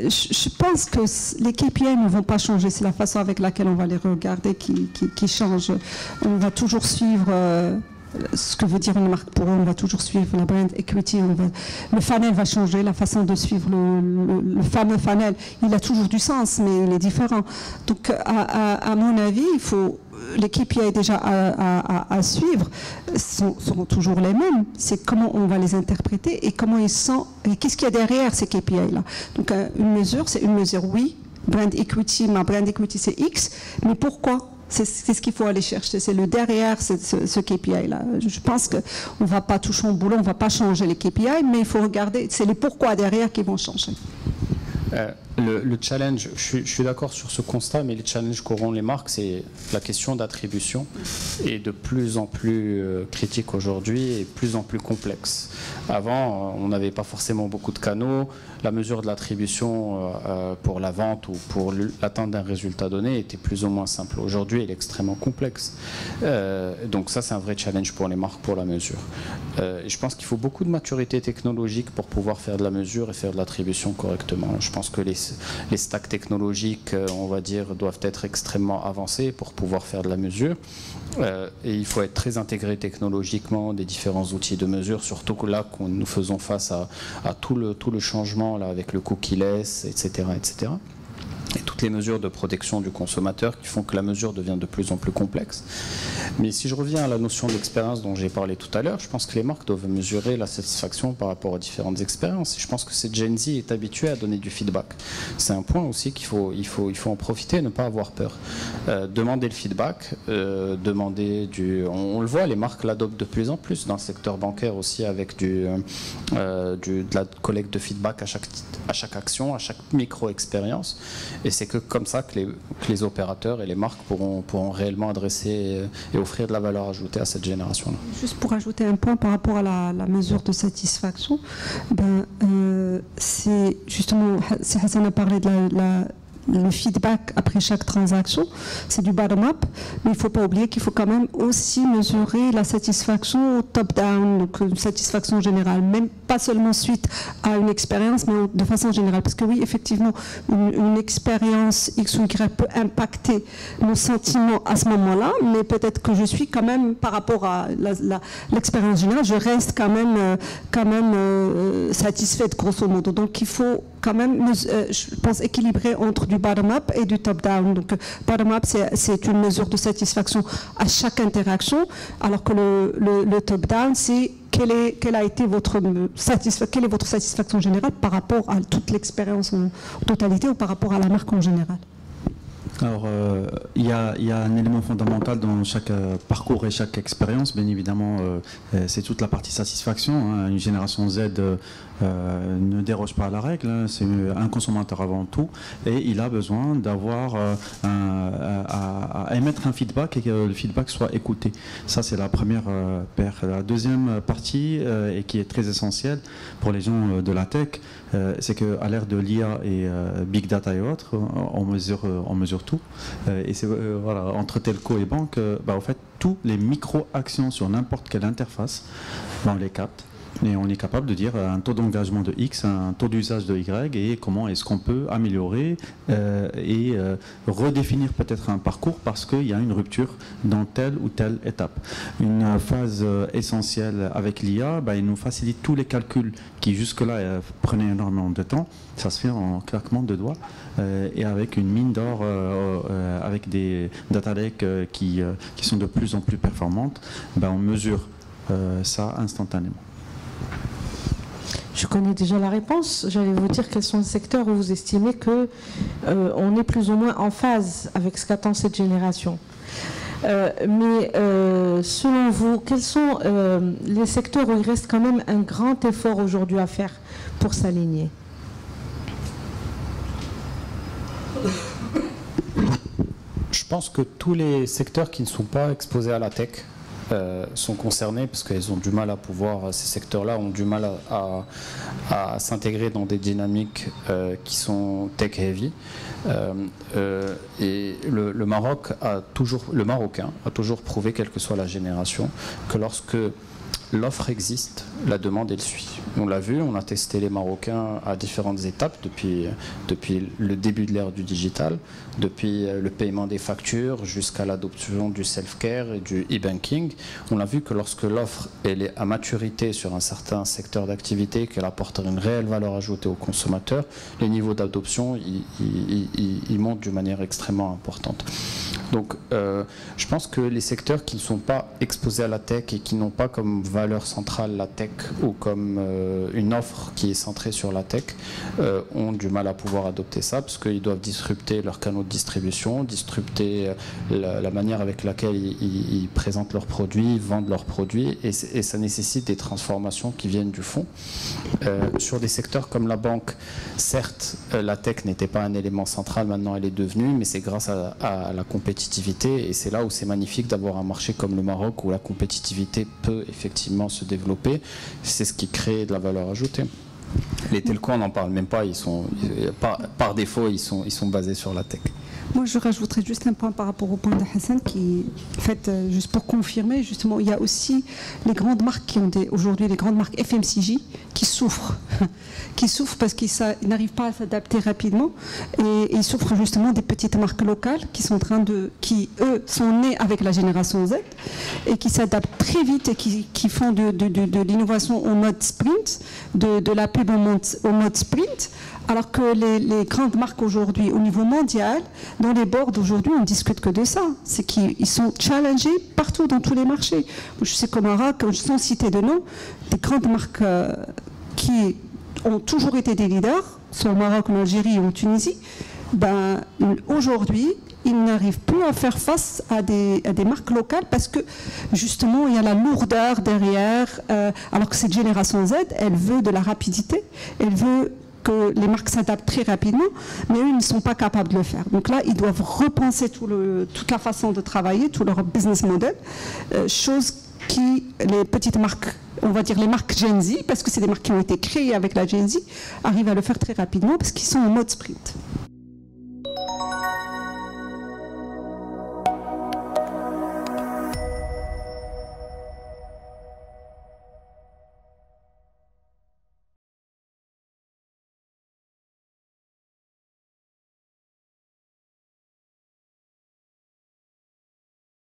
je pense que les KPI ne vont pas changer. C'est la façon avec laquelle on va les regarder qui change. On va toujours suivre ce que veut dire une marque pour eux. On va toujours suivre la brand equity. Le funnel va changer, la façon de suivre le fameux funnel. Il a toujours du sens, mais il est différent. Donc, à mon avis, il faut... Les KPI déjà à suivre seront toujours les mêmes. C'est comment on va les interpréter et comment ils sont, et qu'est-ce qu'il y a derrière ces KPI-là. Donc une mesure, c'est une mesure, oui, brand equity, ma brand equity c'est X, mais pourquoi? C'est ce qu'il faut aller chercher, c'est le derrière ce KPI-là. Je pense qu'on ne va pas tout chambouler, on ne va pas changer les KPI, mais il faut regarder, c'est les pourquoi derrière qui vont changer. Le challenge, je suis d'accord sur ce constat, mais le challenge qu'auront les marques, c'est la question d'attribution est de plus en plus critique aujourd'hui et de plus en plus complexe. Avant, on n'avait pas forcément beaucoup de canaux. La mesure de l'attribution pour la vente ou pour l'atteinte d'un résultat donné était plus ou moins simple. Aujourd'hui, elle est extrêmement complexe. Donc ça, c'est un vrai challenge pour les marques pour la mesure. Et je pense qu'il faut beaucoup de maturité technologique pour pouvoir faire de la mesure et faire de l'attribution correctement. Je pense que les stacks technologiques, on va dire, doivent être extrêmement avancés pour pouvoir faire de la mesure. Et il faut être très intégré technologiquement des différents outils de mesure, surtout que là, nous faisons face à tout le changement là, avec le cookie-less, etc., etc. Et toutes les mesures de protection du consommateur qui font que la mesure devient de plus en plus complexe. Mais si je reviens à la notion d'expérience dont j'ai parlé tout à l'heure, je pense que les marques doivent mesurer la satisfaction par rapport aux différentes expériences. Et je pense que cette Gen Z est habituée à donner du feedback. C'est un point aussi qu'il faut en profiter et ne pas avoir peur. Demander le feedback, on le voit, les marques l'adoptent de plus en plus dans le secteur bancaire aussi avec de la collecte de feedback à chaque action, à chaque micro-expérience. Et c'est que comme ça que les opérateurs et les marques pourront réellement adresser et offrir de la valeur ajoutée à cette génération-là. Juste pour ajouter un point par rapport à la mesure de satisfaction, c'est justement, Hassan a parlé de le feedback après chaque transaction, c'est du bottom-up, mais il ne faut pas oublier qu'il faut quand même aussi mesurer la satisfaction au top-down, donc une satisfaction générale, même pas seulement suite à une expérience, mais de façon générale. Parce que oui, effectivement, une expérience X ou Y peut impacter nos sentiments à ce moment-là, mais peut-être que je suis quand même, par rapport à l'expérience générale, je reste quand même satisfaite, grosso modo. Donc il faut quand même, je pense, équilibrer entre du bottom-up et du top-down. Donc, bottom-up, c'est une mesure de satisfaction à chaque interaction, alors que le top-down, c'est quelle est votre satisfaction générale par rapport à toute l'expérience en totalité ou par rapport à la marque en général. Alors, il y a un élément fondamental dans chaque parcours et chaque expérience, bien évidemment, c'est toute la partie satisfaction. Hein. Une génération Z ne déroge pas à la règle, hein. C'est un consommateur avant tout, et il a besoin d'avoir à émettre un feedback et que le feedback soit écouté. Ça, c'est la première paire. La deuxième partie, et qui est très essentielle pour les gens de la tech, c'est qu'à l'ère de l'IA et Big Data et autres, on mesure tout. Et c'est voilà, entre telco et banque, en fait, tous les micro-actions sur n'importe quelle interface, on les capte. Et on est capable de dire un taux d'engagement de X, un taux d'usage de Y, et comment est-ce qu'on peut améliorer et redéfinir peut-être un parcours parce qu'il y a une rupture dans telle ou telle étape. Une phase essentielle avec l'IA, il nous facilite tous les calculs qui jusque-là prenaient énormément de temps. Ça se fait en claquement de doigts et avec une mine d'or, avec des data lakes qui sont de plus en plus performantes, on mesure ça instantanément. Je connais déjà la réponse. J'allais vous dire quels sont les secteurs où vous estimez que on est plus ou moins en phase avec ce qu'attend cette génération. Mais selon vous, quels sont les secteurs où il reste quand même un grand effort aujourd'hui à faire pour s'aligner? Je pense que tous les secteurs qui ne sont pas exposés à la tech sont concernés parce qu'ils ont du mal à pouvoir, ces secteurs-là ont du mal à s'intégrer dans des dynamiques qui sont tech-heavy. Et le Marocain a toujours prouvé, quelle que soit la génération, que lorsque l'offre existe, la demande elle suit. On l'a vu, on a testé les Marocains à différentes étapes depuis le début de l'ère du digital, depuis le paiement des factures jusqu'à l'adoption du self-care et du e-banking. On a vu que lorsque l'offre elle est à maturité sur un certain secteur d'activité, qu'elle apporte une réelle valeur ajoutée aux consommateurs, les niveaux d'adoption ils montent d'une manière extrêmement importante. Donc je pense que les secteurs qui ne sont pas exposés à la tech et qui n'ont pas comme valeur centrale la tech ou comme une offre qui est centrée sur la tech ont du mal à pouvoir adopter ça parce qu'ils doivent disrupter leurs canaux de distribution, disrupter la manière avec laquelle ils présentent leurs produits, vendent leurs produits et ça nécessite des transformations qui viennent du fond. Sur des secteurs comme la banque, certes la tech n'était pas un élément central, maintenant elle est devenue, mais c'est grâce à la compétitivité et c'est là où c'est magnifique d'avoir un marché comme le Maroc où la compétitivité peut effectivement se développer. C'est ce qui crée de la valeur ajoutée. Les telcos, on n'en parle même pas, par défaut, ils sont basés sur la tech. Moi, je rajouterais juste un point par rapport au point de Hassan, qui, en fait, juste pour confirmer, justement, il y a aussi les grandes marques qui ont aujourd'hui les grandes marques FMCG qui souffrent parce qu'ils n'arrivent pas à s'adapter rapidement et ils souffrent justement des petites marques locales qui eux sont nées avec la génération Z et qui s'adaptent très vite et qui font de l'innovation au mode sprint, de la pub au mode sprint. Alors que les grandes marques aujourd'hui, au niveau mondial, dans les boards aujourd'hui, on ne discute que de ça. C'est qu'ils sont challengés partout dans tous les marchés. Je sais qu'au Maroc, sans citer de nom, des grandes marques qui ont toujours été des leaders, soit au Maroc, en Algérie ou en Tunisie, aujourd'hui, ils n'arrivent plus à faire face à des marques locales parce que justement, il y a la lourdeur derrière. Alors que cette génération Z, elle veut de la rapidité, elle veut que les marques s'adaptent très rapidement, mais eux, ils ne sont pas capables de le faire. Donc là, ils doivent repenser toute la façon de travailler, tout leur business model, chose qui, les petites marques, on va dire les marques Gen Z, parce que c'est des marques qui ont été créées avec la Gen Z, arrivent à le faire très rapidement parce qu'ils sont en mode sprint.